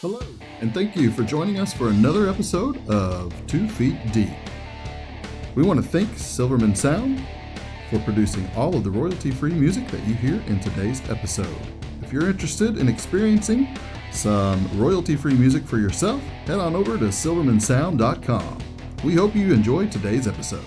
Hello, and thank you for joining us for another episode of 2 Feet Deep. We want to thank Silverman Sound for producing all of the royalty-free music that you hear in today's episode. If you're interested in experiencing some royalty-free music for yourself, head on over to silvermansound.com. We hope you enjoyed today's episode.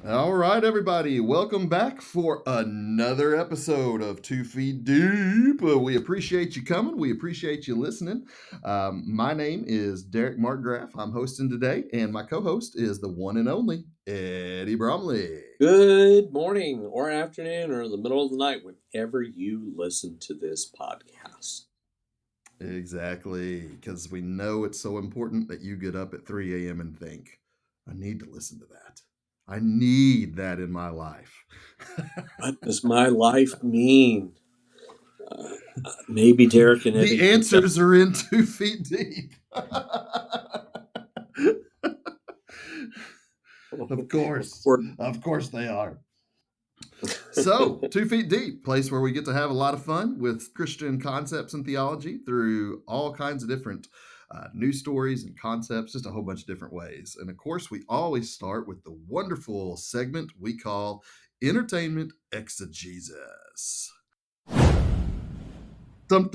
All right, everybody, welcome back for another episode of 2 Feet Deep. We appreciate you coming. We appreciate you listening. My name is Derek Markgraf. I'm hosting today, and my co-host is the one and only Eddie Bromley. Good morning or afternoon or the middle of the night, whenever you listen to this podcast. Exactly, because we know it's so important that you get up at 3 a.m. and think, I need to listen to that. I need that in my life. What does my life mean? Maybe Derek and Eddie. The answers are in 2 Feet Deep. Of course they are. So, 2 Feet Deep, place where we get to have a lot of fun with Christian concepts and theology through all kinds of different news stories and concepts, just a whole bunch of different ways. And of course, we always start with the wonderful segment we call Entertainment Exegesis. Stop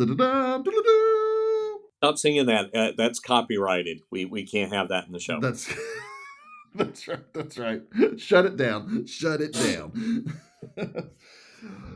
singing that. That's copyrighted. We can't have that in the show. That's That's right. Shut it down.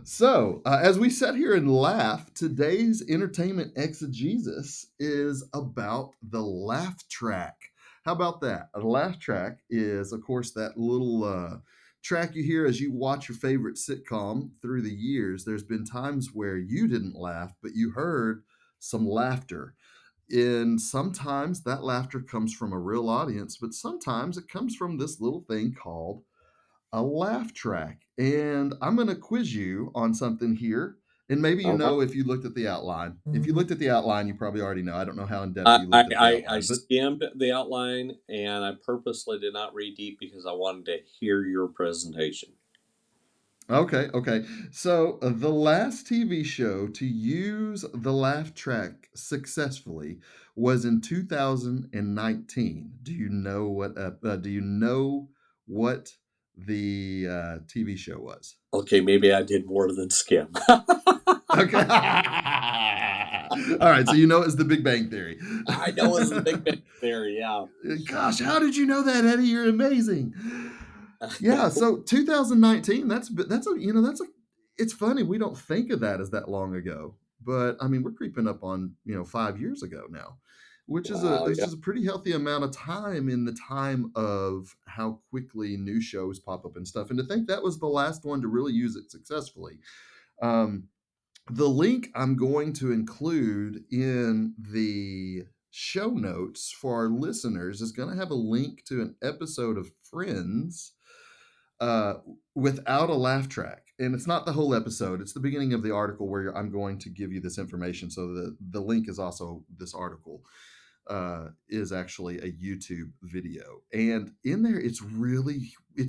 So, as we sit here and laugh, today's entertainment exegesis is about the laugh track. How about that? A laugh track is, of course, that little track you hear as you watch your favorite sitcom through the years. There's been times where you didn't laugh, but you heard some laughter. And sometimes that laughter comes from a real audience, but sometimes it comes from this little thing called a laugh track. And I'm going to quiz you on something here. And maybe you All right. know if you looked at the outline. If you looked at the outline, you probably already know. I don't know how in depth I, you I, looked at the I, I outline, but skimmed the outline and I purposely did not read deep because I wanted to hear your presentation. okay. So the last TV show to use the laugh track successfully was in 2019. Do you know what? The TV show was? Okay, maybe I did more than skim. Okay. All right. So you know it's The Big Bang Theory. I know it's the Big Bang Theory, yeah. Gosh, how did you know that, Eddie? You're amazing. Yeah. So 2019. That's a. It's funny we don't think of that as that long ago, but I mean we're creeping up on 5 years ago now, which is a Wow, which yeah. is a pretty healthy amount of time in the time of how quickly new shows pop up and stuff. And to think that was the last one to really use it successfully. Um, the link I'm going to include in the show notes for our listeners is going to have a link to an episode of Friends uh, without a laugh track. And it's not the whole episode, it's the beginning of the article where I'm going to give you this information. So the link is also this article. Is actually a YouTube video. And in there, it's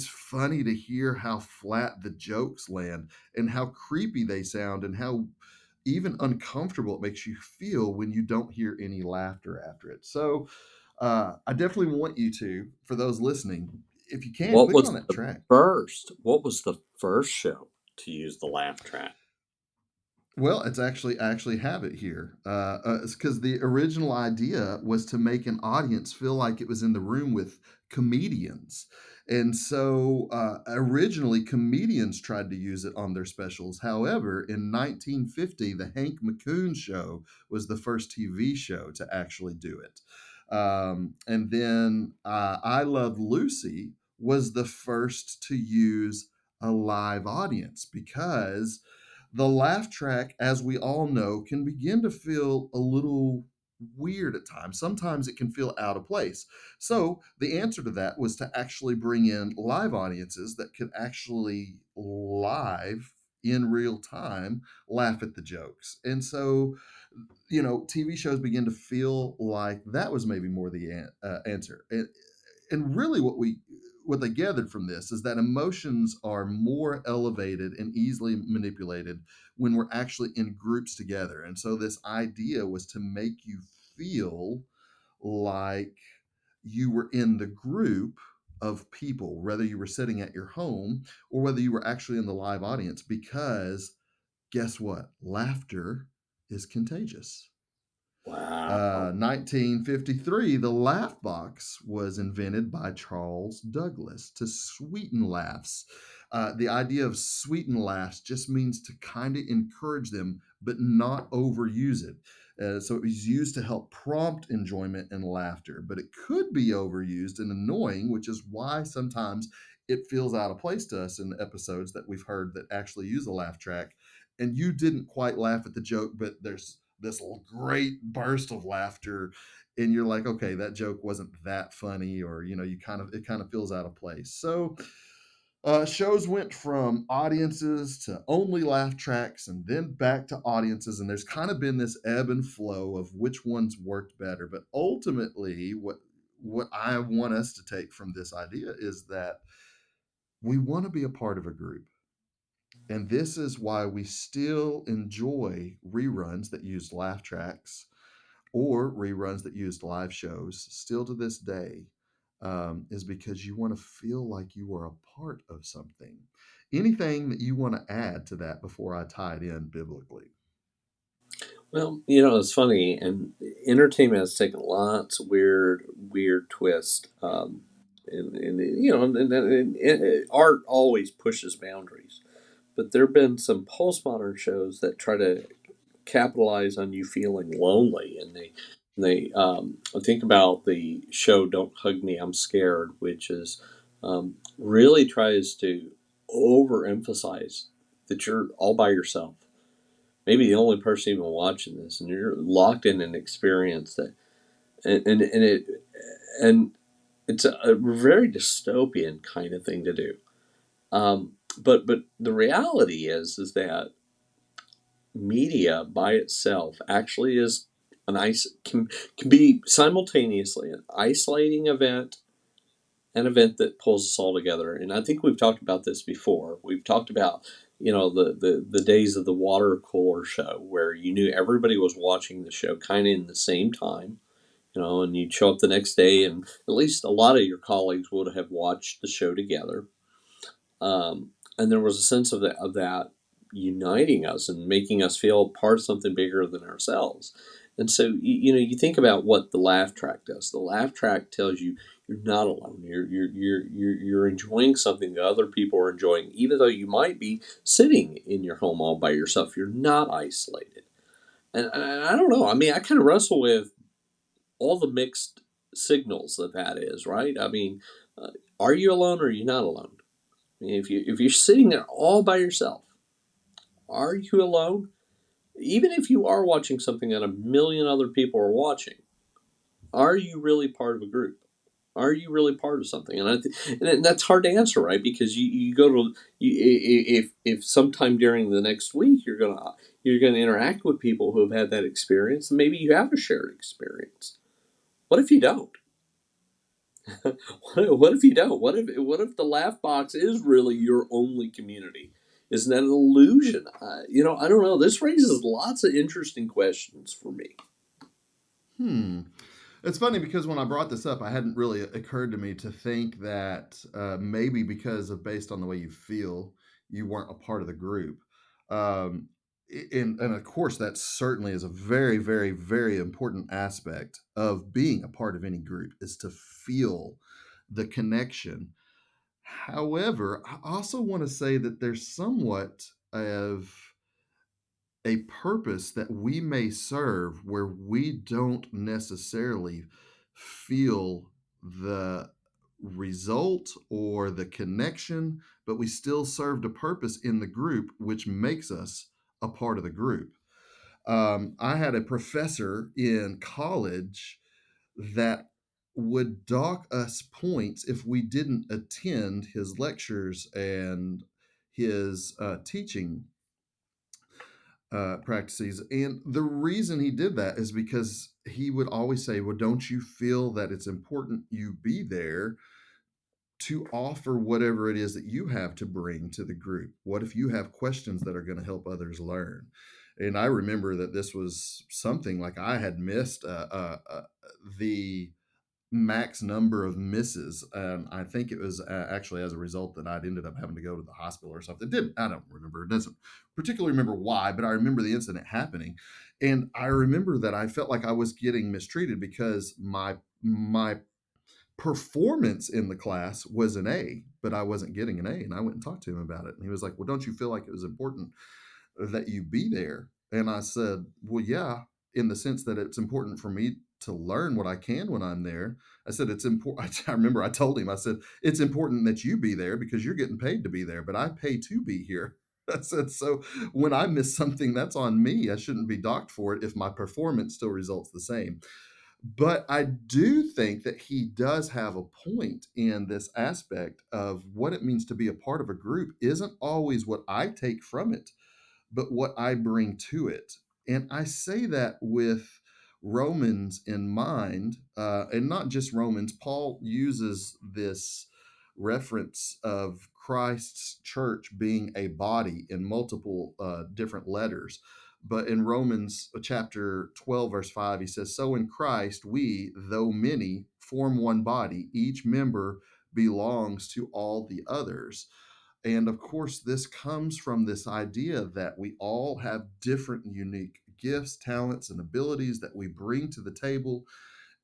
funny to hear how flat the jokes land and how creepy they sound and how even uncomfortable it makes you feel when you don't hear any laughter after it. So I definitely want you to, for those listening, if you can, What click was on that the track. What was the first show to use the laugh track? Well, I actually have it here. It's because the original idea was to make an audience feel like it was in the room with comedians. And so originally, comedians tried to use it on their specials. However, in 1950, the Hank McCoon Show was the first TV show to actually do it. And then I Love Lucy was the first to use a live audience because the laugh track, as we all know, can begin to feel a little weird at times. Sometimes it can feel out of place. So the answer to that was to actually bring in live audiences that could actually live in real time laugh at the jokes. And so, TV shows begin to feel like that was maybe more the answer. And really what they gathered from this is that emotions are more elevated and easily manipulated when we're actually in groups together. And so this idea was to make you feel like you were in the group of people, whether you were sitting at your home or whether you were actually in the live audience, because guess what? Laughter is contagious. Wow. 1953, the laugh box was invented by Charles Douglas to sweeten laughs. The idea of sweeten laughs just means to kind of encourage them, but not overuse it. So it was used to help prompt enjoyment and laughter, but it could be overused and annoying, which is why sometimes it feels out of place to us in episodes that we've heard that actually use a laugh track. And you didn't quite laugh at the joke, but there's this great burst of laughter, and you're like, okay, that joke wasn't that funny, or you kind of, it kind of feels out of place. So shows went from audiences to only laugh tracks and then back to audiences, and there's kind of been this ebb and flow of which ones worked better. But ultimately, what I want us to take from this idea is that we want to be a part of a group. And this is why we still enjoy reruns that used laugh tracks or reruns that used live shows, still to this day, is because you want to feel like you are a part of something. Anything that you want to add to that before I tie it in biblically? Well, it's funny, and entertainment has taken lots of weird twists. And art always pushes boundaries, but there have been some postmodern shows that try to capitalize on you feeling lonely, and they think about the show "Don't Hug Me, I'm Scared," which is really tries to overemphasize that you're all by yourself, maybe the only person even watching this, and you're locked in an experience that, and it's a very dystopian kind of thing to do. But the reality is that media by itself actually is can be simultaneously an isolating event, an event that pulls us all together. And I think we've talked about this before. We've talked about the days of the water cooler show where you knew everybody was watching the show kind of in the same time. And you'd show up the next day, and at least a lot of your colleagues would have watched the show together. And there was a sense of that uniting us and making us feel part of something bigger than ourselves. And so you think about what the laugh track does. The laugh track tells you you're not alone. You're enjoying something that other people are enjoying, even though you might be sitting in your home all by yourself. You're not isolated. And I don't know. I mean, I kind of wrestle with all the mixed signals that is, right? I mean, uh, are you alone or are you not alone? I mean, if you're sitting there all by yourself, are you alone? Even if you are watching something that a million other people are watching, are you really part of a group? Are you really part of something? And that's hard to answer, right? Because you go to if sometime during the next week you're gonna interact with people who have had that experience, maybe you have a shared experience. What if you don't? What if you don't? What if the laugh box is really your only community? Isn't that an illusion? I don't know. This raises lots of interesting questions for me. Hmm. It's funny because when I brought this up, I hadn't really occurred to me to think that maybe because of based on the way you feel, you weren't a part of the group. Um, and of course, that certainly is a very, very, very important aspect of being a part of any group is to feel the connection. However, I also want to say that there's somewhat of a purpose that we may serve where we don't necessarily feel the result or the connection, but we still served a purpose in the group, which makes us a part of the group. I had a professor in college that would dock us points if we didn't attend his lectures and his teaching practices. And the reason he did that is because he would always say, well, don't you feel that it's important you be there to offer whatever it is that you have to bring to the group. What if you have questions that are going to help others learn? And I remember that this was something like I had missed the max number of misses. I think it was actually as a result that I'd ended up having to go to the hospital or something. I don't remember. It doesn't particularly remember why, but I remember the incident happening, and I remember that I felt like I was getting mistreated because my performance in the class was an A, but I wasn't getting an A. And I went and talked to him about it. And he was like, "Well, don't you feel like it was important that you be there?" And I said, "Well, yeah, in the sense that it's important for me to learn what I can when I'm there." I said, "It's important." I remember I told him, I said, "It's important that you be there because you're getting paid to be there, but I pay to be here." I said, "So when I miss something, that's on me. I shouldn't be docked for it if my performance still results the same." But I do think that he does have a point in this aspect of what it means to be a part of a group isn't always what I take from it, but what I bring to it. And I say that with Romans in mind, and not just Romans. Paul uses this reference of Christ's church being a body in multiple different letters. But in Romans chapter 12, verse 5, he says, "So in Christ, we, though many, form one body, each member belongs to all the others." And of course, this comes from this idea that we all have different and unique gifts, talents, and abilities that we bring to the table.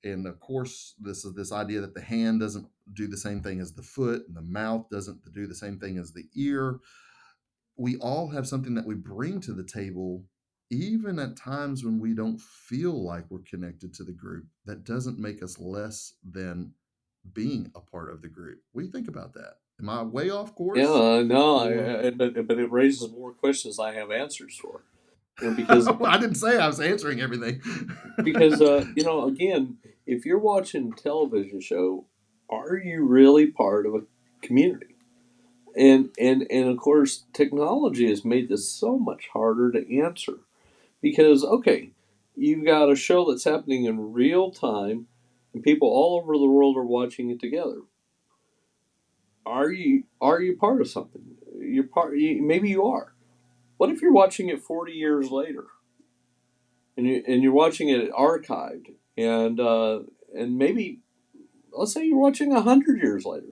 And of course, this is this idea that the hand doesn't do the same thing as the foot, and the mouth doesn't do the same thing as the ear. We all have something that we bring to the table, even at times when we don't feel like we're connected to the group. That doesn't make us less than being a part of the group. What do you think about that? Am I way off course? Yeah, no, Or but it raises more questions I have answers for. Because I didn't say I was answering everything. again, if you're watching a television show, are you really part of a community? And of course, technology has made this so much harder to answer because okay, you've got a show that's happening in real time, and people all over the world are watching it together. Are you part of something? You're part. Maybe you are. What if you're watching it 40 years later, and you're watching it archived, and maybe let's say you're watching 100 years later.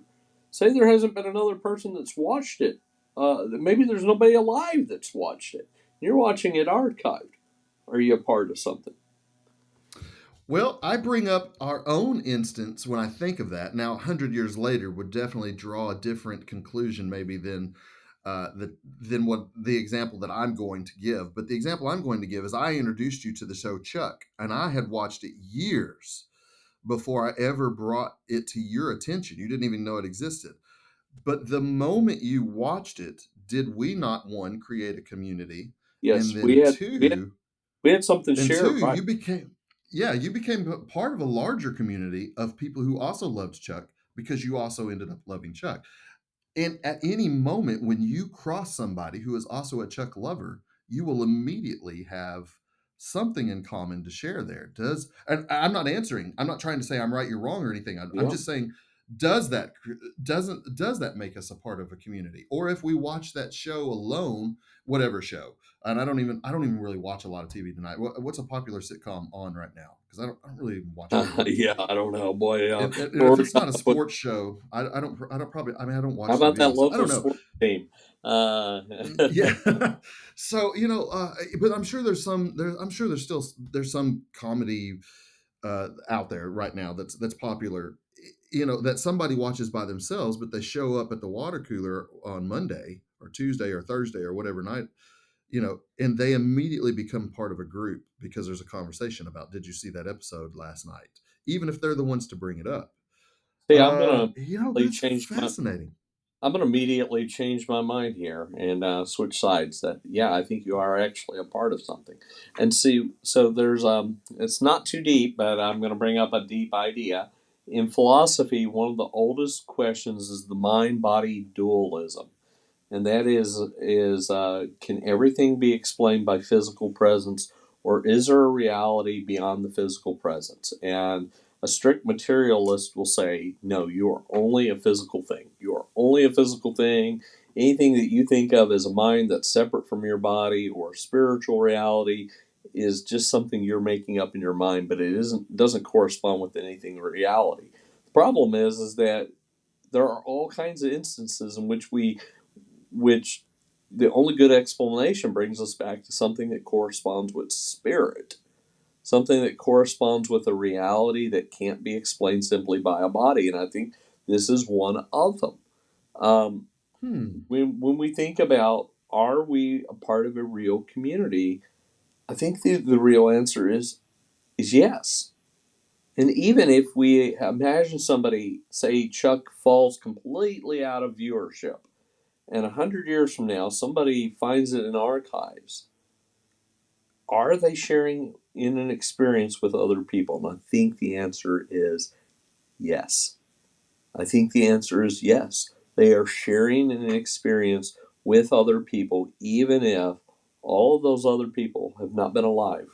Say there hasn't been another person that's watched it. Maybe there's nobody alive that's watched it. You're watching it archived. Are you a part of something? Well, I bring up our own instance when I think of that. Now, 100 years later would definitely draw a different conclusion, maybe than what the example that I'm going to give. But the example I'm going to give is I introduced you to the show Chuck, and I had watched it years before I ever brought it to your attention. You didn't even know it existed. But the moment you watched it, did we not one create a community, and Yes, we then had we had two, we had something and shared, two, right? you became part of a larger community of people who also loved Chuck because you also ended up loving Chuck. And at any moment when you cross somebody who is also a Chuck lover, you will immediately have something in common to share there. And I'm not answering. I'm not trying to say I'm right, you're wrong, or anything. I'm Yeah. just saying, does that does that make us a part of a community? Or if we watch that show alone, whatever show, and I don't even really watch a lot of TV tonight. What's a popular sitcom on right now? Because I don't really even watch a whole lot of Yeah, TV. I don't know, boy. And We're if it's not a with, sports show, I don't probably. I mean, I don't how watch about that TV, so I local don't know. sports team? Uh, Yeah. So but I'm sure there's some. I'm sure there's some comedy out there right now that's popular. That somebody watches by themselves, but they show up at the water cooler on Monday or Tuesday or Thursday or whatever night. And they immediately become part of a group because there's a conversation about, did you see that episode last night? Even if they're the ones to bring it up. See, I'm gonna immediately That's change my fascinating. I'm gonna immediately change my mind here and switch sides. That yeah, I think you are actually a part of something. And see, so there's it's not too deep, but I'm gonna bring up a deep idea. In philosophy, one of the oldest questions is the mind-body dualism, and that is can everything be explained by physical presence, or is there a reality beyond the physical presence? And A strict materialist will say, no, you are only a physical thing. You are only a physical thing. Anything that you think of as a mind that's separate from your body or spiritual reality is just something you're making up in your mind, but it doesn't correspond with anything in reality. The problem is that there are all kinds of instances in which the only good explanation brings us back to something that corresponds with spirit, something that corresponds with a reality that can't be explained simply by a body. And I think this is one of them. Um, Hmm. when we think about, are we a part of a real community? I think the real answer is yes. And even if we imagine somebody, say Chuck falls completely out of viewership, and 100 years from now somebody finds it in archives, are they sharing in an experience with other people? And I think the answer is yes. I think the answer is yes. They are sharing an experience with other people, even if all of those other people have not been alive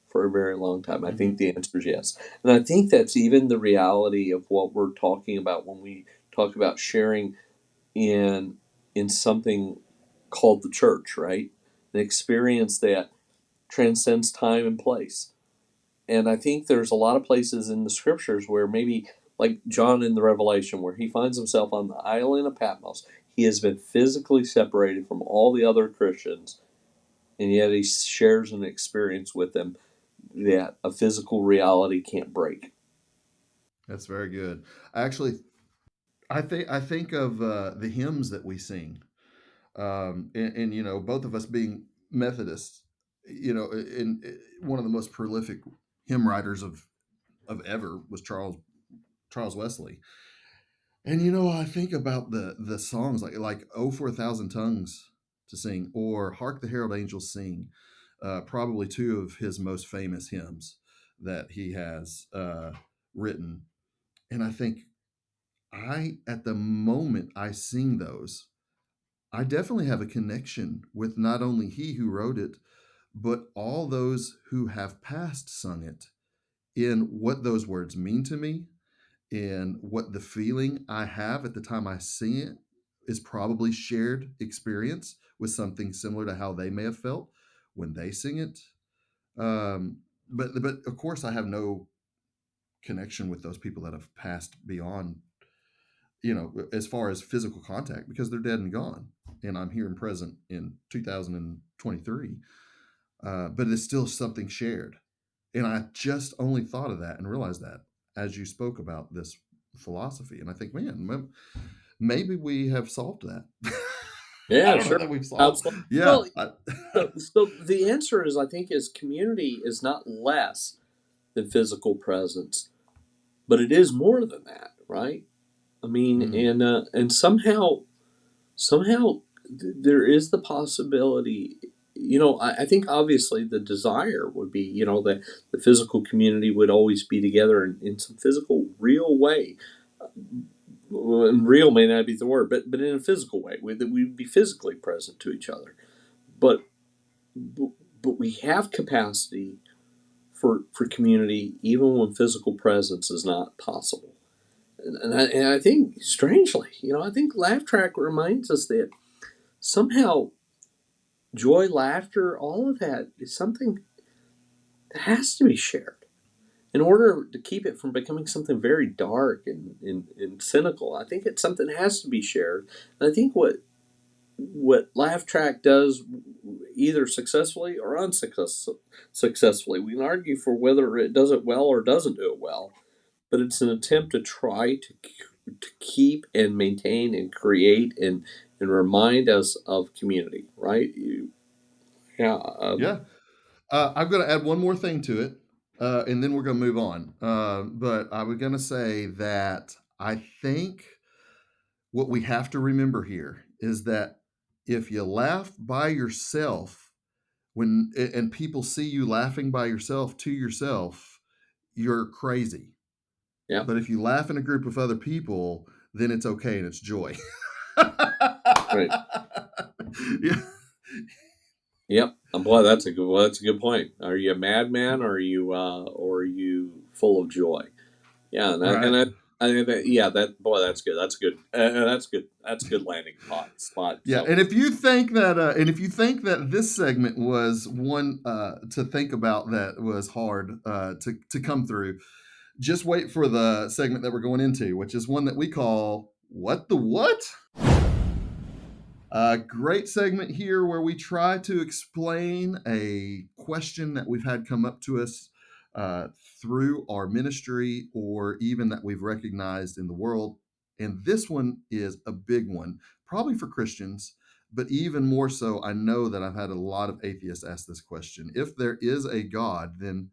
for a very long time. I think Hmm. the answer is yes. And I think that's even the reality of what we're talking about when we talk about sharing in something called the church, right? An experience that transcends time and place. And I think there's a lot of places in the scriptures where maybe, like John in the Revelation, where he finds himself on the island of Patmos. He has been physically separated from all the other Christians, and yet he shares an experience with them that a physical reality can't break. That's very good. Actually, I think of the hymns that we sing, and both of us being Methodists, and one of the most prolific hymn writers of ever was Charles Wesley. And I think about the songs like "Oh for a Thousand Tongues to Sing" or "Hark the Herald Angels Sing," probably two of his most famous hymns that he has written. And I think at the moment I sing those, I definitely have a connection with not only he who wrote it, but all those who have past sung it in what those words mean to me and what the feeling I have at the time I sing it is probably shared experience with something similar to how they may have felt when they sing it. But of course, I have no connection with those people that have passed beyond, as far as physical contact because they're dead and gone, and I'm here and present in 2023. But it's still something shared, and I just only thought of that and realized that as you spoke about this philosophy, and I think, man, maybe we have solved that. I Yeah, don't know sure. that we've solved. Absolutely. Yeah. Well, so the answer is, I think, is community is not less than physical presence, but it is more than that, right? I mean, Mm, and somehow there is the possibility. I think obviously the desire would be, that the physical community would always be together in some physical, real way. And real may not be the word, but in a physical way, that we'd be physically present to each other. But but we have capacity for community even when physical presence is not possible. And I think strangely, I think Laugh Track reminds us that somehow joy, laughter, all of that is something that has to be shared in order to keep it from becoming something very dark and cynical. I think it's something that has to be shared. And I think what Laugh Track does, either successfully or unsuccessfully, we can argue for whether it does it well or doesn't do it well, but it's an attempt to try to keep and maintain and create and remind us of community, right? Yeah. yeah. I'm going to add one more thing to it, and then we're going to move on. But I was going to say that I think what we have to remember here is that if you laugh by yourself and people see you laughing by yourself to yourself, you're crazy. Yeah. But if you laugh in a group of other people, then it's okay and it's joy. Right. Yeah. Yep. Boy, that's a good point. Are you a madman or are you full of joy? Yeah, Right. yeah, that boy, that's good. That's good. That's good. That's good landing spot. Yeah, So and if you think that, this segment was one to think about that was hard to come through, just wait for the segment that we're going into, which is one that we call "What the What." A great segment here where we try to explain a question that we've had come up to us uh, through our ministry or even that we've recognized in the world. And this one is a big one, probably for Christians, but even more so, I know that I've had a lot of atheists ask this question. If there is a God, then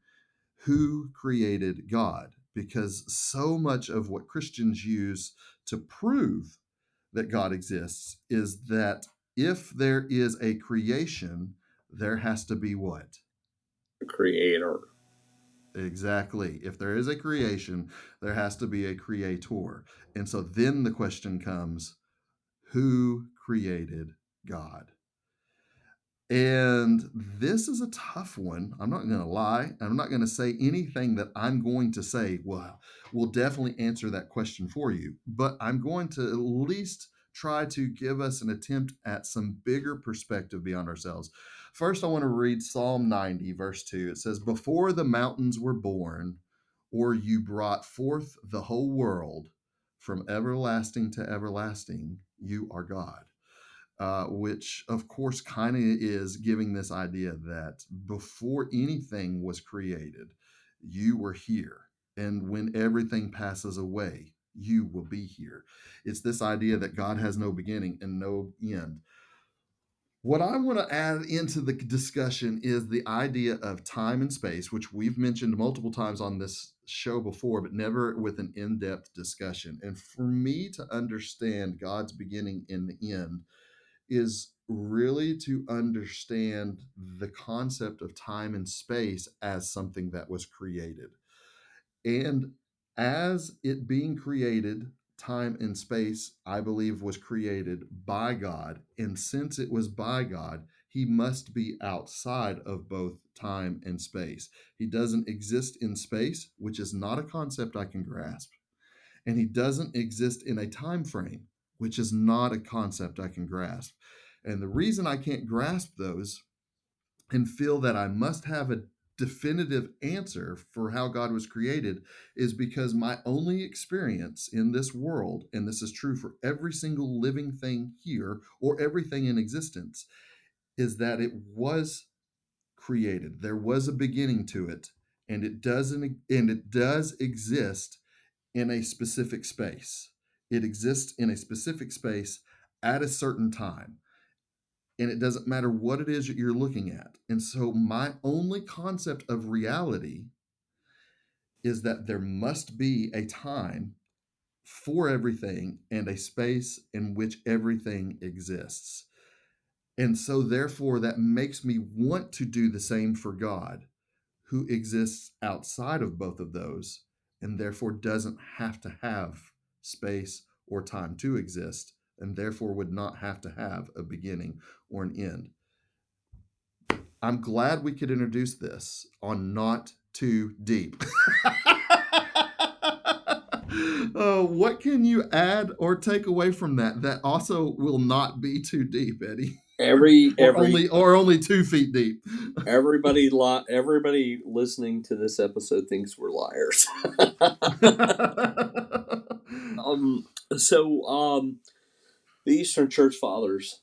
who created God? Because so much of what Christians use to prove that God exists is that if there is a creation, there has to be what? creator. Exactly. If there is a creation, there has to be a creator. And so then the question comes, who created God? And this is a tough one. I'm not going to lie. I'm not going to say anything that I'm going to say, well, will definitely answer that question for you. But I'm going to at least try to give us an attempt at some bigger perspective beyond ourselves. First, I want to read Psalm 90, verse 2. It says, "Before the mountains were born, or you brought forth the whole world, from everlasting to everlasting, you are God." Which of course kind of is giving this idea that before anything was created, you were here. And when everything passes away, you will be here. It's this idea that God has no beginning and no end. What I want to add into the discussion is the idea of time and space, which we've mentioned multiple times on this show before, but never with an in depth discussion. And for me to understand God's beginning and the end, is really to understand the concept of time and space as something that was created. And as it being created, time and space, I believe, was created by God. And since it was by God, he must be outside of both time and space. He doesn't exist in space, which is not a concept I can grasp. And he doesn't exist in a time frame, which is not a concept I can grasp. And the reason I can't grasp those and feel that I must have a definitive answer for how God was created is because my only experience in this world, and this is true for every single living thing here or everything in existence, is that it was created. There was a beginning to it, and it does exist in a specific space. It exists in a specific space at a certain time. And it doesn't matter what it is that you're looking at. And so, my only concept of reality is that there must be a time for everything and a space in which everything exists. And so, therefore, that makes me want to do the same for God, who exists outside of both of those and therefore doesn't have to have space or time to exist and therefore would not have to have a beginning or an end. I'm glad we could introduce this on Not Too Deep. What can you add or take away from that that also will not be too deep, Eddie? Every every Or only 2 feet deep. everybody listening to this episode thinks we're liars. um, so the Eastern Church Fathers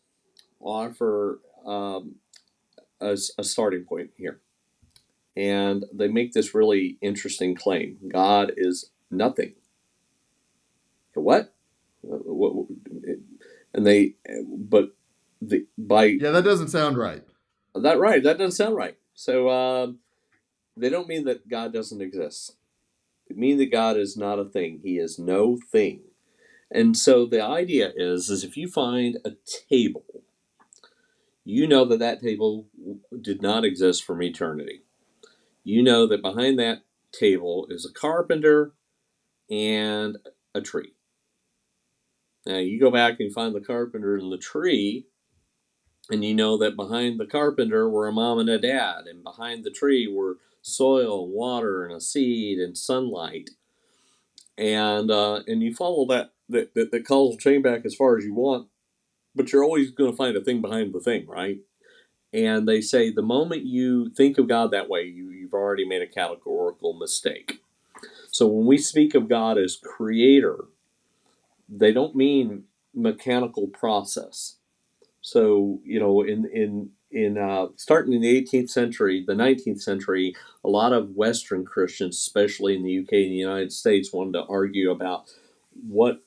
offer a starting point here, and they make this really interesting claim: God is nothing. What? What? And they, but by Yeah, that doesn't sound right. that right, that doesn't sound right. So they don't mean that God doesn't exist. They mean that God is not a thing. He is no thing. And so the idea is if you find a table, you know that that table did not exist from eternity. You know that behind that table is a carpenter and a tree. Now you go back and find the carpenter and the tree, and you know that behind the carpenter were a mom and a dad, and behind the tree were soil, water, and a seed and sunlight. and you follow that causal chain back as far as you want, but you're always going to find a thing behind the thing, right? And they say the moment you think of God that way, you've already made a categorical mistake. So when we speak of God as creator, they don't mean mechanical process. So in starting in the 18th century, the 19th century, a lot of Western Christians, especially in the UK and the United States, wanted to argue about what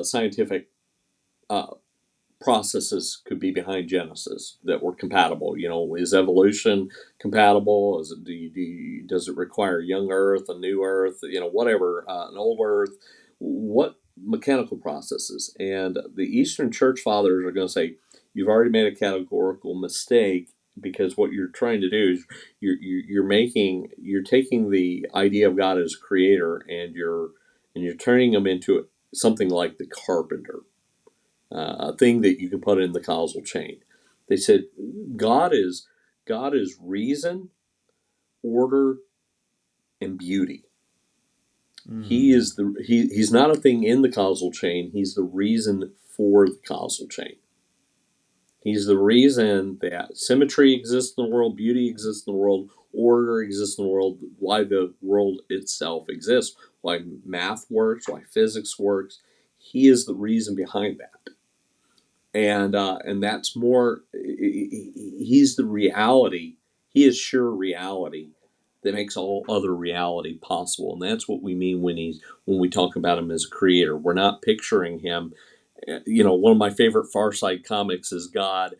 scientific uh, processes could be behind Genesis that were compatible. Is evolution compatible? Is it, does it require young Earth, a new Earth, whatever, an old Earth? What mechanical processes? And the Eastern Church Fathers are going to say, you've already made a categorical mistake, because what you're trying to do is you're taking the idea of God as creator, and you're turning him into something like the carpenter, a thing that you can put in the causal chain. They said God is God is reason, order, and beauty. Mm, He's not a thing in the causal chain. He's the reason for the causal chain. He's the reason that symmetry exists in the world, beauty exists in the world, order exists in the world, why the world itself exists, why math works, why physics works. He is the reason behind that. And that's more. He's the reality. He is sure reality that makes all other reality possible, and that's what we mean when we talk about him as a creator. We're not picturing him. One of my favorite Far Side comics is God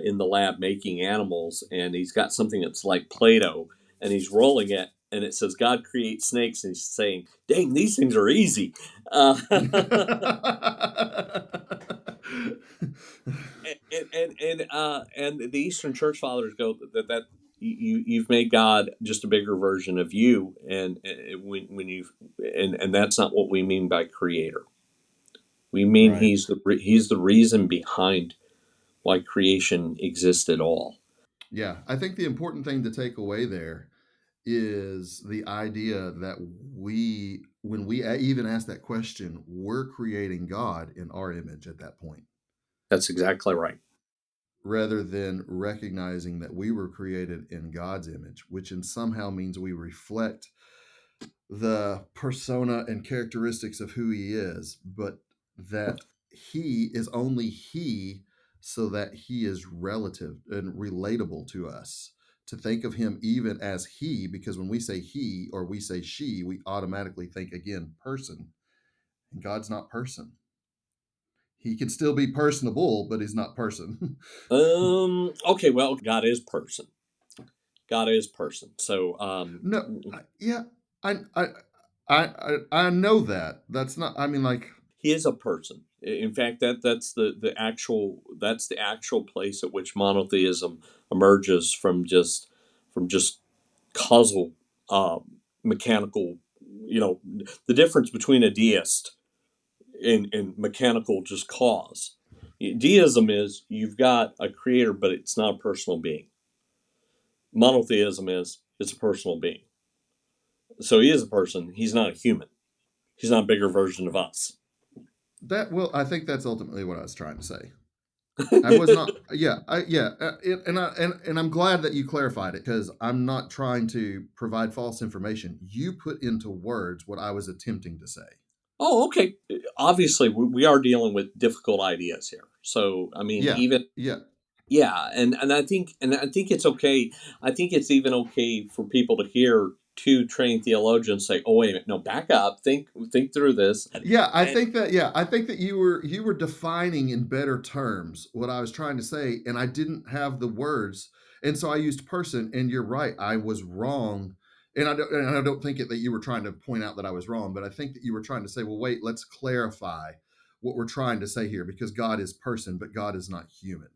in the lab making animals, and he's got something that's like Play-Doh, and he's rolling it, and it says God creates snakes, and he's saying, "Dang, these things are easy." mm. And the Eastern Church Fathers go that you've made God just a bigger version of you, and when you and that's not what we mean by creator. We mean Right. he's the reason behind why creation exists at all. Yeah. I think the important thing to take away there is the idea that when we even ask that question, we're creating God in our image at that point, That's exactly right. rather than recognizing that we were created in God's image, which in somehow means we reflect the persona and characteristics of who he is, but that he is only he so that he is relative and relatable to us. To think of him even as he, because when we say he or we say she, we automatically think again person. And God's not person. He can still be personable, but he's not person. Okay. Well, God is person. God is person. So No, yeah, I, I, I know that. That's not. I mean, like, he is a person. In fact, that's the actual place at which monotheism emerges from just causal, mechanical. The difference between a deist and mechanical just cause. Deism is you've got a creator, but it's not a personal being. Monotheism is it's a personal being. So he is a person. He's not a human. He's not a bigger version of us. that. Well, I think that's ultimately what I was trying to say. I was not. Yeah, yeah, and I'm glad that you clarified it because I'm not trying to provide false information. You put into words what I was attempting to say. Oh, okay. Obviously, we are dealing with difficult ideas here. So, I mean, Yeah, even yeah, yeah, and I think it's okay. I think it's even okay for people to hear two trained theologians say, "Oh, wait a minute, no, back up, think through this." yeah. I And think that. Yeah, I think that you were defining in better terms what I was trying to say, and I didn't have the words, and so I used person. And you're right, I was wrong. And I don't think that you were trying to point out that I was wrong, but I think that you were trying to say, well, wait, let's clarify what we're trying to say here because God is person, but God is not human.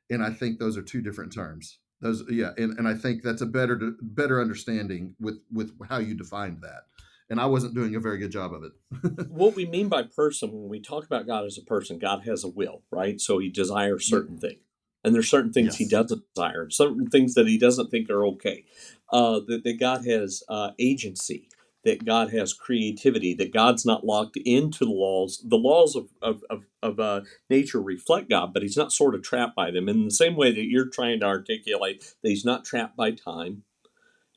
And I think those are two different terms. Those, yeah, and I think that's a better understanding with how you defined that. And I wasn't doing a very good job of it. what we mean by person, when we talk about God as a person, God has a will, right? So he desires Yeah. certain things. And there's certain things he Yes. doesn't desire, certain things that he doesn't think are okay. That God has agency. that God has creativity, that God's not locked into the laws. The laws of nature reflect God, but he's not sort of trapped by them. In the same way that you're trying to articulate that he's not trapped by time,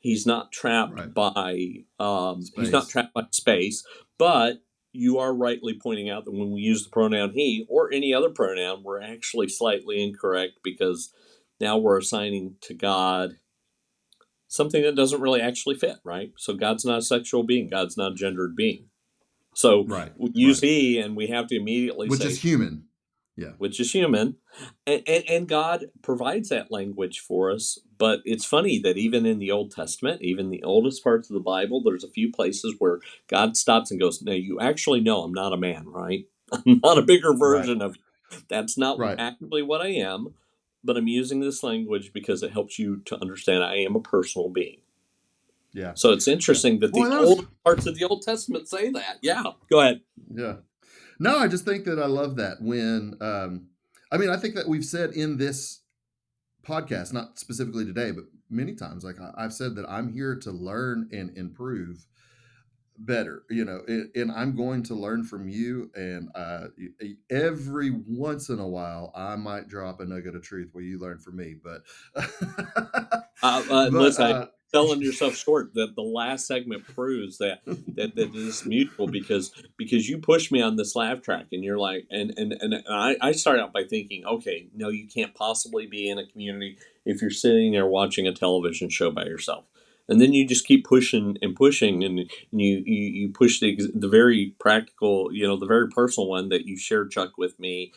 he's not Right. trapped by Space. space, but you are rightly pointing out that when we use the pronoun he or any other pronoun, we're actually slightly incorrect because now we're assigning to God something that doesn't really actually fit, right? So God's not a sexual being, God's not a gendered being. So Right. we use Right. he, and we have to immediately Which say, is human. Yeah. which is human. And God provides that language for us. But it's funny that even in the Old Testament, even the oldest parts of the Bible, there's a few places where God stops and goes, "Now, you actually know I'm not a man, right? I'm not a bigger Right. version of you. That's not Right. actually what I am, but I'm using this language because it helps you to understand I am a personal being." Yeah. So it's Yeah. interesting that Boy, the that was old parts of the Old Testament say that. Yeah, go ahead. yeah. No, I just think that I love that when I mean, I think that we've said in this podcast, not specifically today, but many times, like I've said that I'm here to learn and improve better, and I'm going to learn from you. And every once in a while, I might drop a nugget of truth where you learn from me. But, but, Listen, selling yourself short. The last segment proves that it is mutual because you pushed me on this laugh track, and you're like, and I start out by thinking, okay, no, you can't possibly be in a community if you're sitting there watching a television show by yourself. And then you just keep pushing and pushing, and you push the very practical, the very personal one that you shared, Chuck, with me,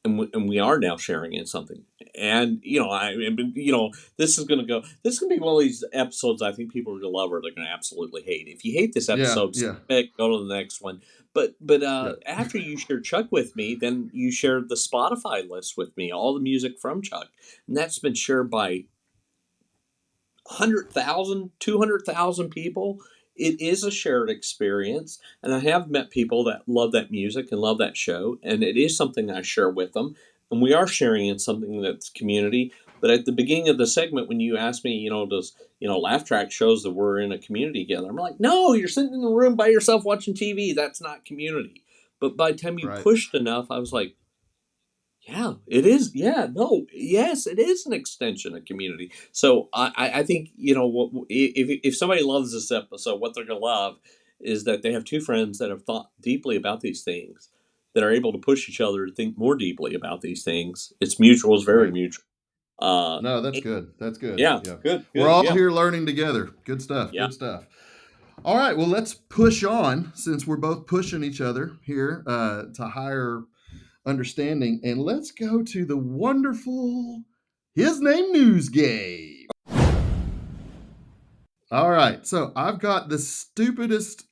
and we are now sharing in something. And this is going to go. This is going to be one of these episodes I think people are going to love or they're going to absolutely hate. If you hate this yeah, episode, skip yeah, it, go to the next one. But yeah, after you shared Chuck with me, then you shared the Spotify list with me, all the music from Chuck, and that's been shared by 100,000, 200,000 people. It is a shared experience. And I have met people that love that music and love that show. And it is something I share with them. And we are sharing in something that's community. But at the beginning of the segment, when you asked me, does, Laugh Track shows that we're in a community together? I'm like, no, you're sitting in the room by yourself watching TV. That's not community. But by the time you right, pushed enough, I was like, yeah, it is. Yeah, no, yes, it is an extension of community. So I think if somebody loves this episode, what they're gonna love is that they have two friends that have thought deeply about these things, that are able to push each other to think more deeply about these things. It's mutual. It's very right. mutual. Uh, No, that's good. That's good. yeah, Yeah. good, We're good, all yeah, here learning together. Good stuff. yeah. Good stuff. All right. Well, let's push on since we're both pushing each other here to higher understanding. And let's go to the wonderful His Name News Game. All right. So I've got the stupidest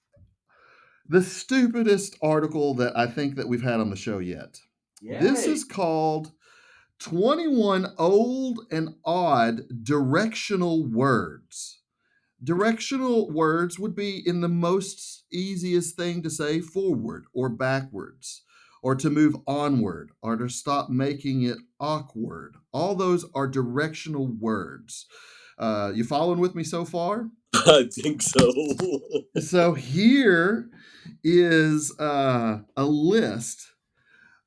article that I think that we've had on the show yet. This Yay! is called 21 Old and Odd Directional Words. Directional words would be in the most easiest thing to say forward or backwards, or to move onward, or to stop making it awkward. All those are directional words. You following with me so far? I think so. So here is a list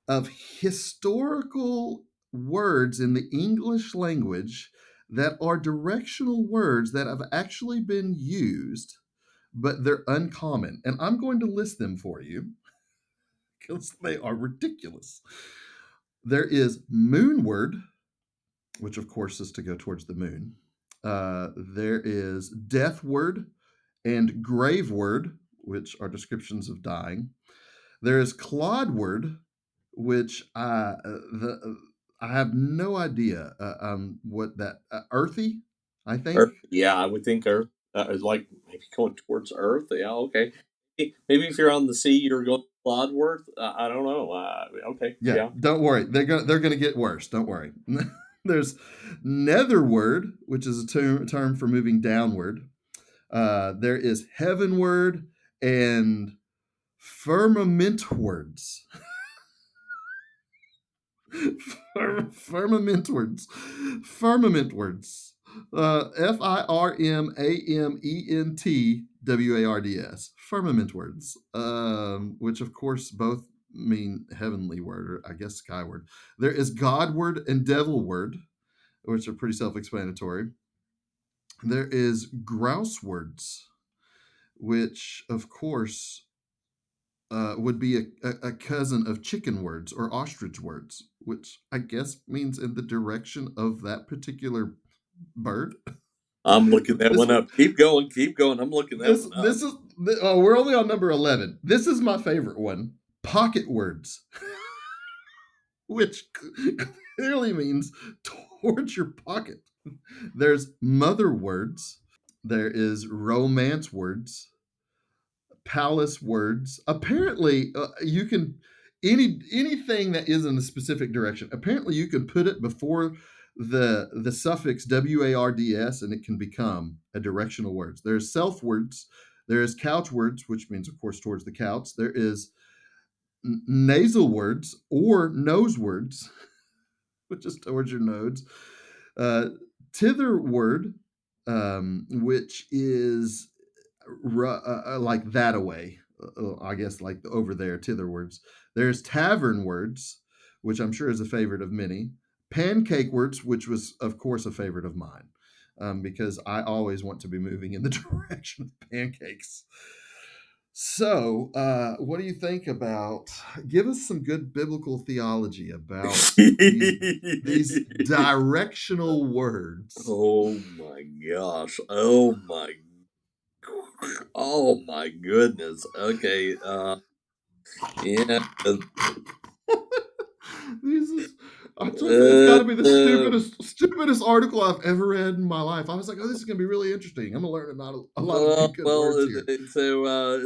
of historical words in the English language that are directional words that have actually been used, but they're uncommon. And I'm going to list them for you because they are ridiculous. There is moonward, which of course is to go towards the moon. There is deathward and graveward, which are descriptions of dying. There is clodward, which I have no idea what that earthy. I think. Earth, yeah, I would think Earth, like maybe going towards Earth. Yeah, okay. Maybe if you're on the sea, you're going to Clodworth. I don't know. Okay, Yeah, yeah. don't worry. They're gonna get worse. Don't worry. There's netherward, which is a term for moving downward. There is heavenward and firmamentwards. Firmamentwards. Firmamentwards. FIRMAMENTWARDS, firmament words, which of course both mean heavenly word, or I guess skyward. There is Godward and Devilward, which are pretty self explanatory. There is grouse words, which of course would be a cousin of chicken words or ostrich words, which I guess means in the direction of that particular bird. I'm looking that this one one, up. Keep going, keep going. I'm looking that this one up. this is we're only on number 11. This is my favorite one. Pocket words, which clearly means towards your pocket. There's mother words. There is romance words, palace words. Apparently, you can anything that is in a specific direction. Apparently, you can put it before the suffix wards, and it can become a directional words. There's self words. There is couch words, which means, of course, towards the couch. There is nasal words or nose words, which is towards your nose. Uh, Tither word, which is like that away. I guess like over there, tither words. There's tavern words, which I'm sure is a favorite of many. Pancake words, which was of course a favorite of mine, because I always want to be moving in the direction of pancakes. So, what do you think about? Give us some good biblical theology about these directional words. Oh my gosh. Oh my goodness. Okay. Yeah. This is, I just, it's got Uh, to be the uh, stupidest article I've ever read in my life. I was like, oh, this is gonna be really interesting. I'm gonna learn a lot of good words here.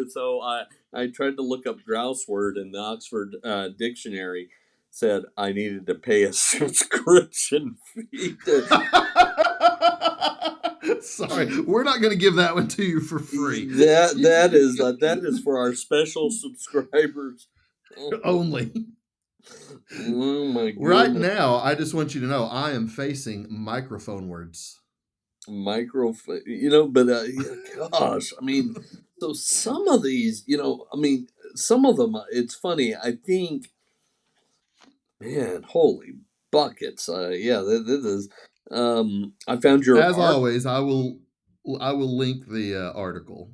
so I tried to look up grouse word, and the Oxford dictionary said I needed to pay a subscription fee to. Sorry, we're not gonna give that one to you for free. That is for our special subscribers. Oh, Only. oh my Right goodness. now, I just want you to know I am facing microphone words. Micro, but yeah, gosh, I mean, so some of these, I mean, some of them, it's funny. I think, man, holy buckets. Yeah, this is. I found your As art. always, I will link the article.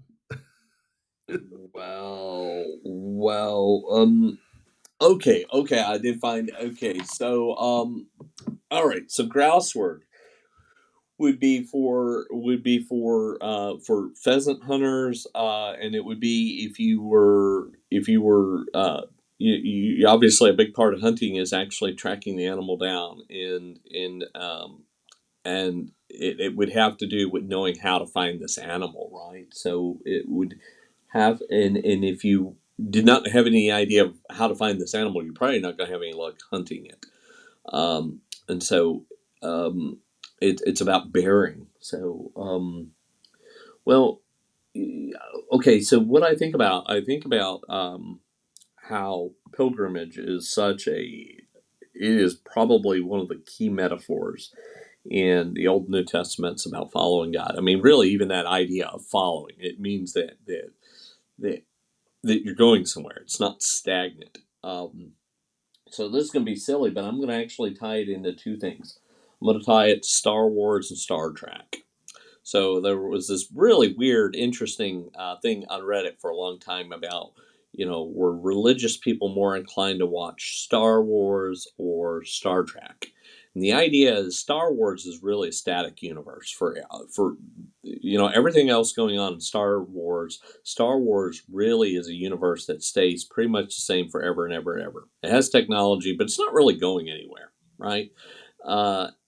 Wow, wow. Okay, okay, I did find. Okay, so all right. So grouse word would be for pheasant hunters, and it would be if you were obviously a big part of hunting is actually tracking the animal down, and it would have to do with knowing how to find this animal, right? So it would have, and if you did not have any idea of how to find this animal, you're probably not going to have any luck hunting it. And so um, it's about bearing. So, well, okay. So what I think about how pilgrimage is it is probably one of the key metaphors in the Old New Testaments about following God. I mean, really, even that idea of following, it means that, that you're going somewhere. It's not stagnant. So this is going to be silly, but I'm going to actually tie it into two things. I'm going to tie it to Star Wars and Star Trek. So there was this really weird, interesting thing on Reddit for a long time about, were religious people more inclined to watch Star Wars or Star Trek? And the idea is Star Wars is really a static universe for everything else going on in Star Wars. Star Wars really is a universe that stays pretty much the same forever and ever and ever. It has technology, but it's not really going anywhere, right?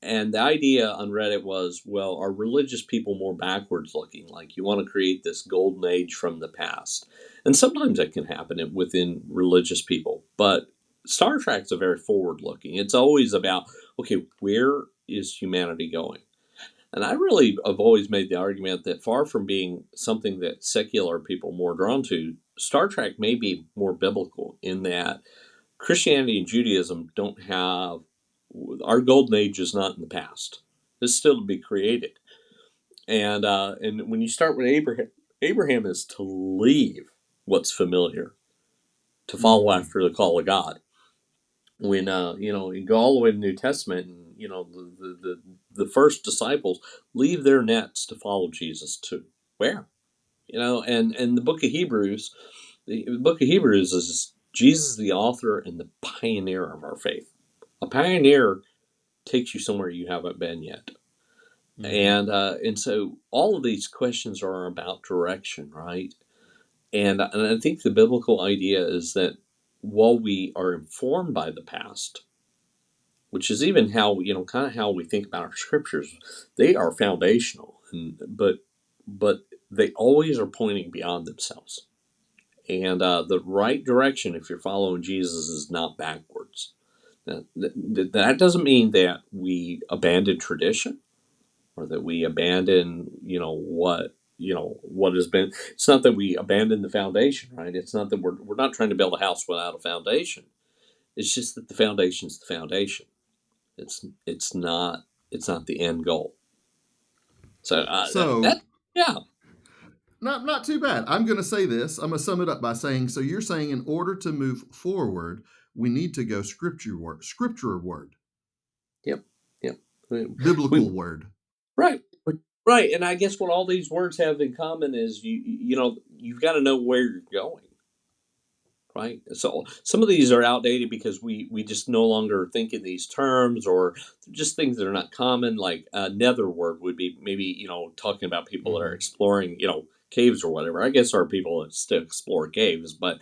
And the idea on Reddit was, well, are religious people more backwards looking? Like you want to create this golden age from the past. And sometimes that can happen within religious people. But Star Trek's a very forward looking. It's always about, okay, where is humanity going? And I really have always made the argument that far from being something that secular people are more drawn to, Star Trek may be more biblical in that Christianity and Judaism don't have our golden age is not in the past. It's still to be created. And when you start with Abraham, Abraham is to leave what's familiar, to follow Mm. after the call of God. When you go all the way to the New Testament, and the first disciples leave their nets to follow Jesus to where? And the book of Hebrews is Jesus, the author and the pioneer of our faith. A pioneer takes you somewhere you haven't been yet. Hmm. And so all of these questions are about direction, right? And I think the biblical idea is that while we are informed by the past, which is even how kind of how we think about our scriptures, they are foundational, but they always are pointing beyond themselves. And the right direction, if you're following Jesus, is not backwards. That doesn't mean that we abandon tradition, or that we abandon, what has been. It's not that we abandon the foundation, right? It's not that we're not trying to build a house without a foundation. It's just that the foundation's the foundation. It's not the end goal. So So yeah. not too bad. I'm going to say this. I'm going to sum it up by saying, so you're saying in order to move forward, we need to go scripture word, Yep. Yep. we, biblical we word. right. Right. And I guess what all these words have in common is you've got to know where you're going. Right. So some of these are outdated because we just no longer think in these terms, or just things that are not common. Like nether word would be maybe talking about people that are Hmm. exploring caves or whatever. I guess there are people that still explore caves, but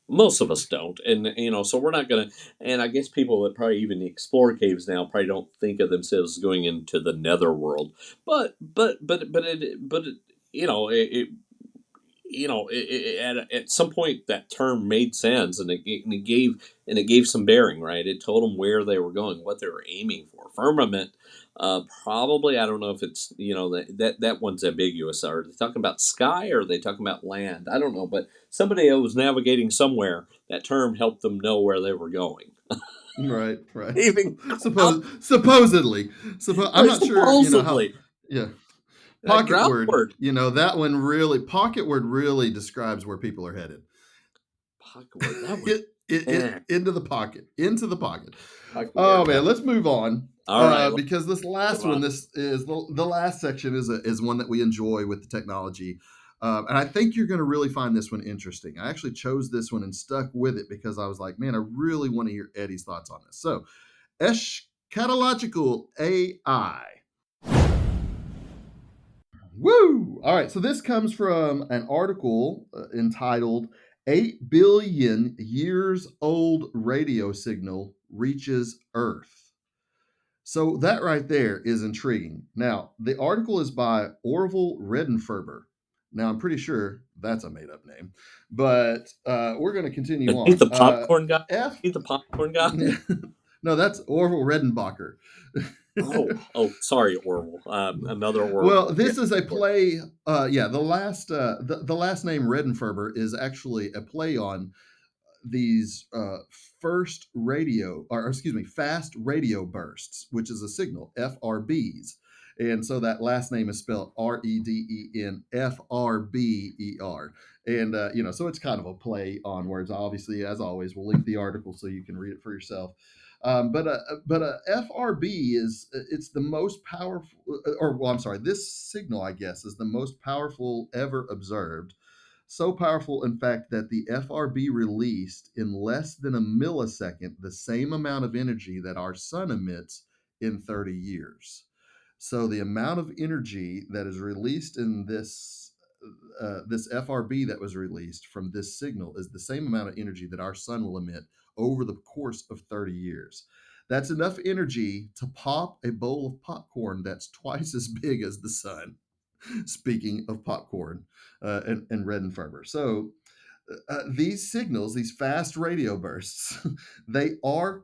most of us don't. And so we're not gonna. And I guess people that probably even explore caves now probably don't think of themselves as going into the nether world. But it at some point that term made sense, and it gave some bearing, right? It told them where they were going, what they were aiming for. Firmament, probably, I don't know if it's that one's ambiguous. Are they talking about sky, or are they talking about land? I don't know, but somebody that was navigating somewhere, that term helped them know where they were going. Right, right. Even ground, Supposedly, I'm not sure. How. supposedly Yeah, that pocket ground word. word. That one really. Pocket word really describes where people are headed. Pocket word, that one. It Eh, into the pocket, into the pocket. pocket Oh word, man, that. let's move on. All right, let's Because this move last one, on. this is the last section is one that we enjoy with the technology, and I think you're going to really find this one interesting. I actually chose this one and stuck with it because I was like, man, I really want to hear Eddie's thoughts on this. So, eschatological AI. Woo! All right, so this comes from an article entitled 8 Billion Years Old Radio Signal Reaches Earth. So that right there is intriguing. Now, the article is by Orville Redenferber. Now, I'm pretty sure that's a made up name, but we're going to continue He's on. the popcorn guy? F. He's the popcorn guy? No, that's Orville Redenbacher. Oh, sorry, Orville. Another Well, Orville. Yeah. this is a play. Yeah, the last name Redenferber is actually a play on these first radio, or excuse me, fast radio bursts, which is a signal, FRBs. And so that last name is spelled REDENFRBER. And, so it's kind of a play on words. Obviously, as always, we'll link the article so you can read it for yourself. But FRB it's the most powerful, or well, I'm sorry, this signal, I guess, is the most powerful ever observed, so powerful, in fact, that the FRB released in less than a millisecond the same amount of energy that our sun emits in 30 years. So the amount of energy that is released in this FRB that was released from this signal is the same amount of energy that our sun will emit over the course of 30 years. That's enough energy to pop a bowl of popcorn that's twice as big as the sun. Speaking of popcorn and red and fervor. So these signals, these fast radio bursts, they are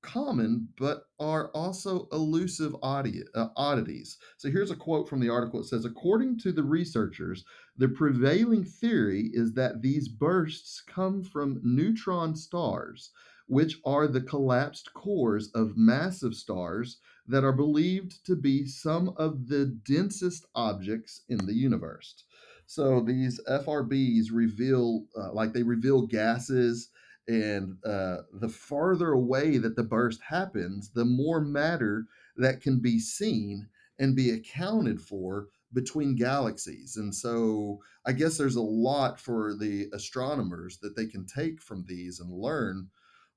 common, but are also elusive oddities. So here's a quote from the article. It says, according to the researchers, the prevailing theory is that these bursts come from neutron stars, which are the collapsed cores of massive stars that are believed to be some of the densest objects in the universe. So these FRBs reveal, like they reveal gases, and the farther away that the burst happens, the more matter that can be seen and be accounted for between galaxies. And so I guess there's a lot for the astronomers that they can take from these and learn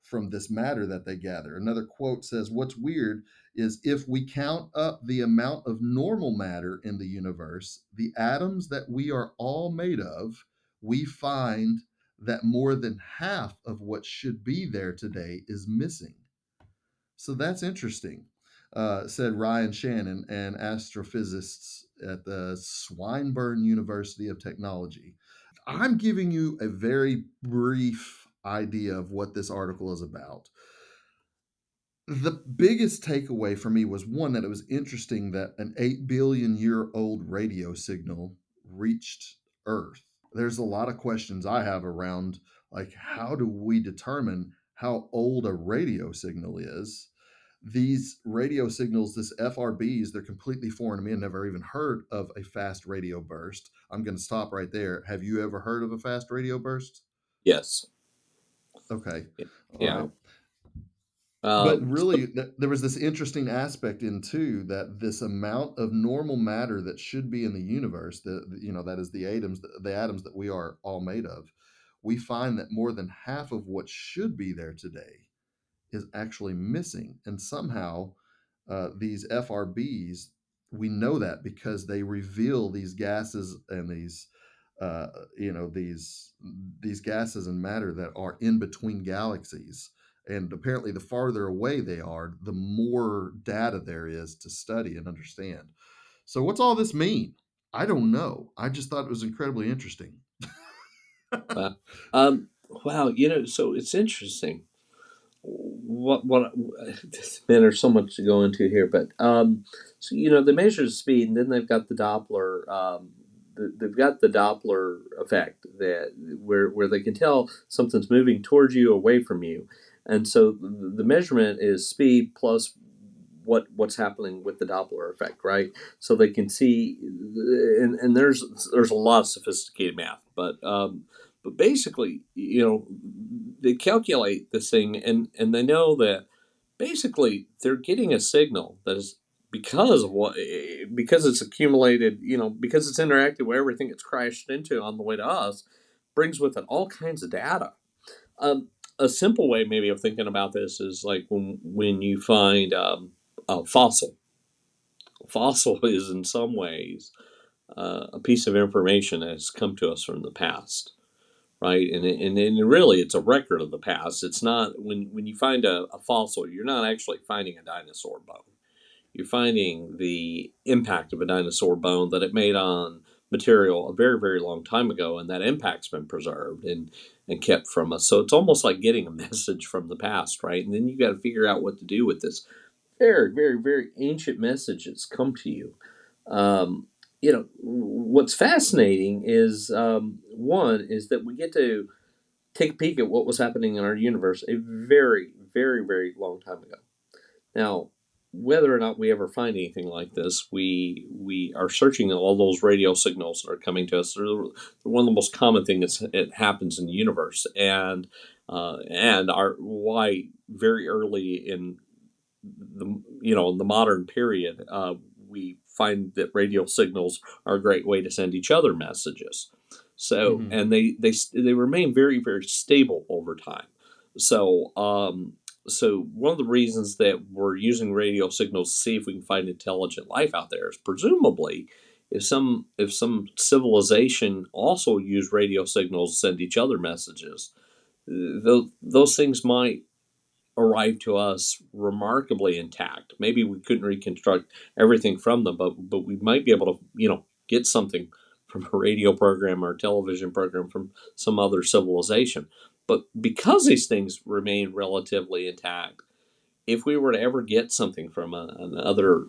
from this matter that they gather. Another quote says, "What's weird is if we count up the amount of normal matter in the universe, the atoms that we are all made of, we find that more than half of what should be there today is missing." So that's interesting, said Ryan Shannon, an astrophysicist at the Swinburne University of Technology. I'm giving you a very brief idea of what this article is about. The biggest takeaway for me was one, that it was interesting that an 8 billion year old radio signal reached Earth. There's a lot of questions I have around, like, how do we determine how old a radio signal is? These radio signals, this FRBs, they're completely foreign to me. I never even heard of a fast radio burst. I'm going to stop right there. Have you ever heard of a fast radio burst? Yes. Okay. All Yeah. right. But So really, there was this interesting aspect in too, that this amount of normal matter that should be in the universe, that is the atoms that we are all made of, we find that more than half of what should be there today is actually missing. And somehow, these FRBs, we know that because they reveal these gases and uh, these gases and matter that are in between galaxies. And apparently, the farther away they are, the more data there is to study and understand. So, what's all this mean? I don't know. I just thought it was incredibly interesting. uh, wow, so it's interesting. What man, there's so much to go into here, but so they measure the speed, and then they've got the Doppler. They've got the Doppler effect, that where they can tell something's moving towards you, away from you, and so the measurement is speed plus what's happening with the Doppler effect, right? So they can see, and there's a lot of sophisticated math, but basically, they calculate this thing, and they know that basically they're getting a signal that is because it's accumulated, because it's interacted with everything it's crashed into on the way to us, brings with it all kinds of data. A simple way maybe of thinking about this is like when you find a fossil. Fossil is in some ways a piece of information that has come to us from the past, right? And really, it's a record of the past. It's not, when you find a fossil, you're not actually finding a dinosaur bone. You're finding the impact of a dinosaur bone that it made on material a very, very long time ago, and that impact's been preserved and kept from us. So it's almost like getting a message from the past, right? And then you got to figure out what to do with this very, very, very ancient message that's come to you. Um, what's fascinating is, one is that we get to take a peek at what was happening in our universe a very, very, very long time ago. Now, whether or not we ever find anything like this, we are searching all those radio signals that are coming to us. They're one of the most common things that happens in the universe, and are why very early in the modern period, we find that radio signals are a great way to send each other messages. So, Hmm. and they remain very, very stable over time. So, so one of the reasons that we're using radio signals to see if we can find intelligent life out there is presumably if some civilization also used radio signals to send each other messages, those things might arrived to us remarkably intact. Maybe we couldn't reconstruct everything from them, but we might be able to, get something from a radio program or a television program from some other civilization. But because these things remain relatively intact, if we were to ever get something from another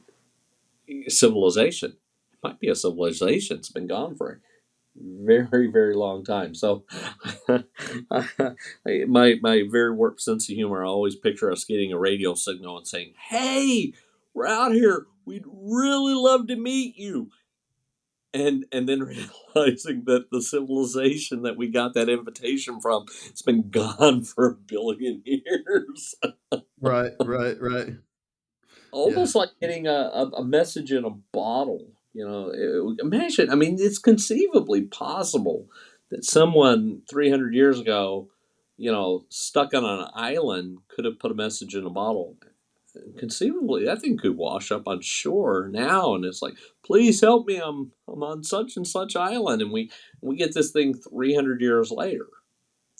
civilization, it might be a civilization that's been gone for a very, very long time. So, my very warped sense of humor, I always picture us getting a radio signal and saying, "Hey, we're out here. We'd really love to meet you. And then realizing that the civilization that we got that invitation from, it's been gone for a billion years. Right, right, right. Yeah, Almost like getting a message in a bottle. Imagine. I mean, it's conceivably possible that someone 300 years ago, stuck on an island, could have put a message in a bottle. Conceivably, that thing could wash up on shore now, and it's like, please help me. I'm on such and such island, and we get this thing 300 years later.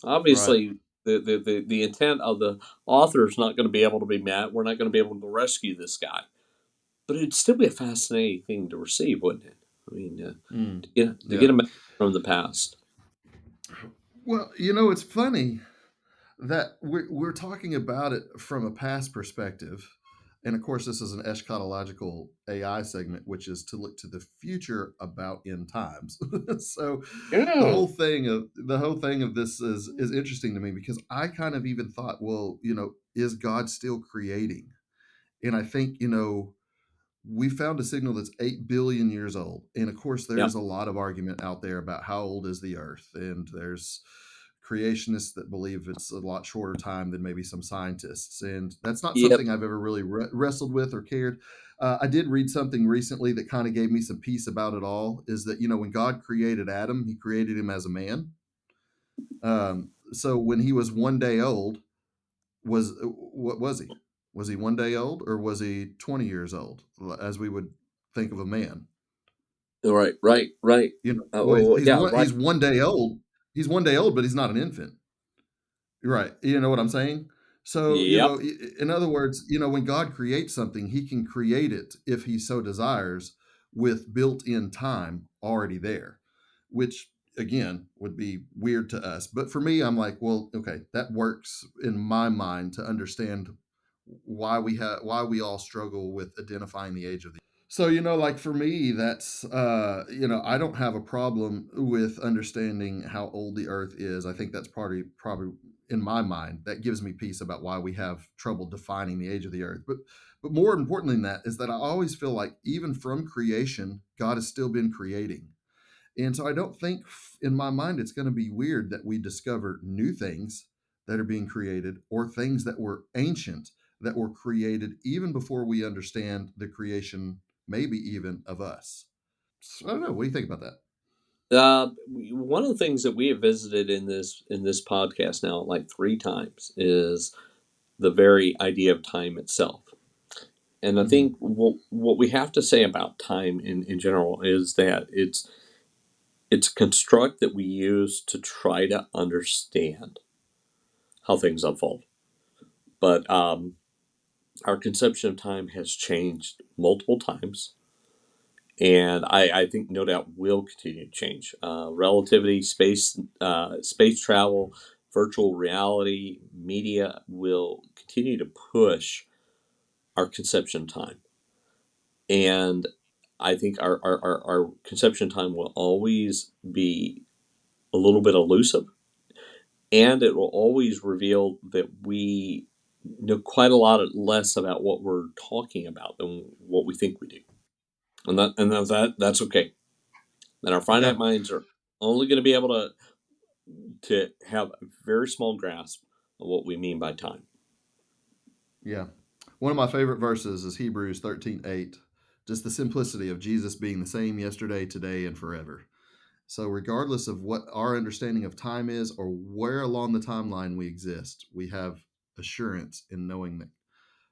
right. Obviously, the intent of the author is not going to be able to be met. We're not going to be able to rescue this guy, but it'd still be a fascinating thing to receive, wouldn't it? I mean, Mm, to get yeah. a message from the past. Well, it's funny that we're talking about it from a past perspective. And of course, this is an eschatological AI segment, which is to look to the future about end times. So Yeah, the whole thing of this is interesting to me because I kind of even thought, well, is God still creating? And I think, we found a signal that's 8 billion years old. And of course, yep, there's a lot of argument out there about how old is the earth. And there's creationists that believe it's a lot shorter time than maybe some scientists. And that's not yep. something I've ever really wrestled with or cared. I did read something recently that kind of gave me some peace about it all is that, when God created Adam, he created him as a man. So when he was 1 day old, what was he? Was he 1 day old or was he 20 years old, as we would think of a man? Right, right, right. Well, Yeah, right. he's 1 day old. He's 1 day old, but he's not an infant. Right. You know what I'm saying? So, Yep. in other words, when God creates something, he can create it if he so desires with built in time already there, which again would be weird to us. But for me, I'm like, well, okay, that works in my mind to understand why we all struggle with identifying the age of the. So, like for me, that's, I don't have a problem with understanding how old the earth is. I think that's probably in my mind, that gives me peace about why we have trouble defining the age of the earth. But more importantly than that is that I always feel like even from creation, God has still been creating. And so I don't think in my mind it's going to be weird that we discover new things that are being created or things that were ancient that were created even before we understand the creation, maybe even of us. So I don't know. What do you think about that? One of the things that we have visited in this podcast now like three times is the very idea of time itself. And I think Hmm. what we have to say about time in general is that it's a construct that we use to try to understand how things unfold. But our conception of time has changed multiple times, and I think no doubt will continue to change. Relativity, space travel, virtual reality, media will continue to push our conception of time. And I think our conception of time will always be a little bit elusive, and it will always reveal that we know quite a lot less about what we're talking about than what we think we do. And that's okay. And our Yeah. finite minds are only going to be able to have a very small grasp of what we mean by time. Yeah. One of my favorite verses is Hebrews 13:8. Just the simplicity of Jesus being the same yesterday, today, and forever. So, regardless of what our understanding of time is or where along the timeline we exist, we have assurance in knowing that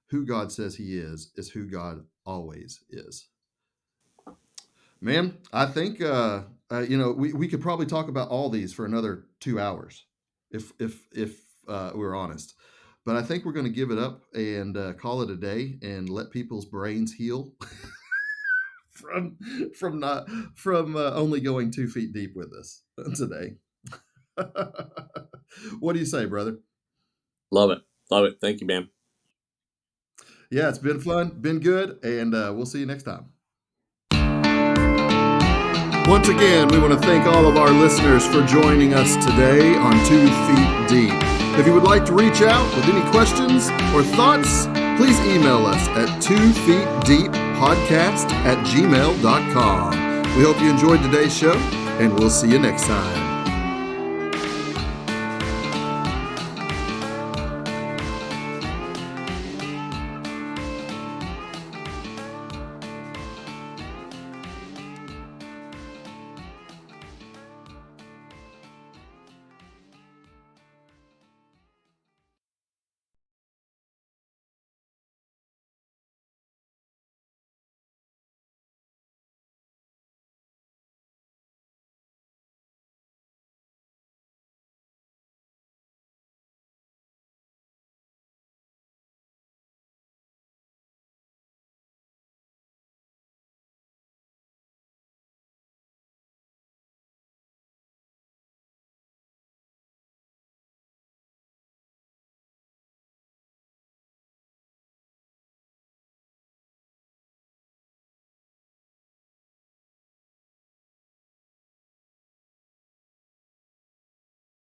who God says he is who God always is. Man, I think we could probably talk about all these for another 2 hours, if we're honest. But I think we're going to give it up and call it a day and let people's brains heal from not from only going 2 feet deep with us today. What do you say, brother? Love it. Love it. Thank you, man. Yeah, it's been fun, been good, and we'll see you next time. Once again, we want to thank all of our listeners for joining us today on 2 Feet Deep. If you would like to reach out with any questions or thoughts, please email us at 2feetdeeppodcast@gmail.com. We hope you enjoyed today's show, and we'll see you next time.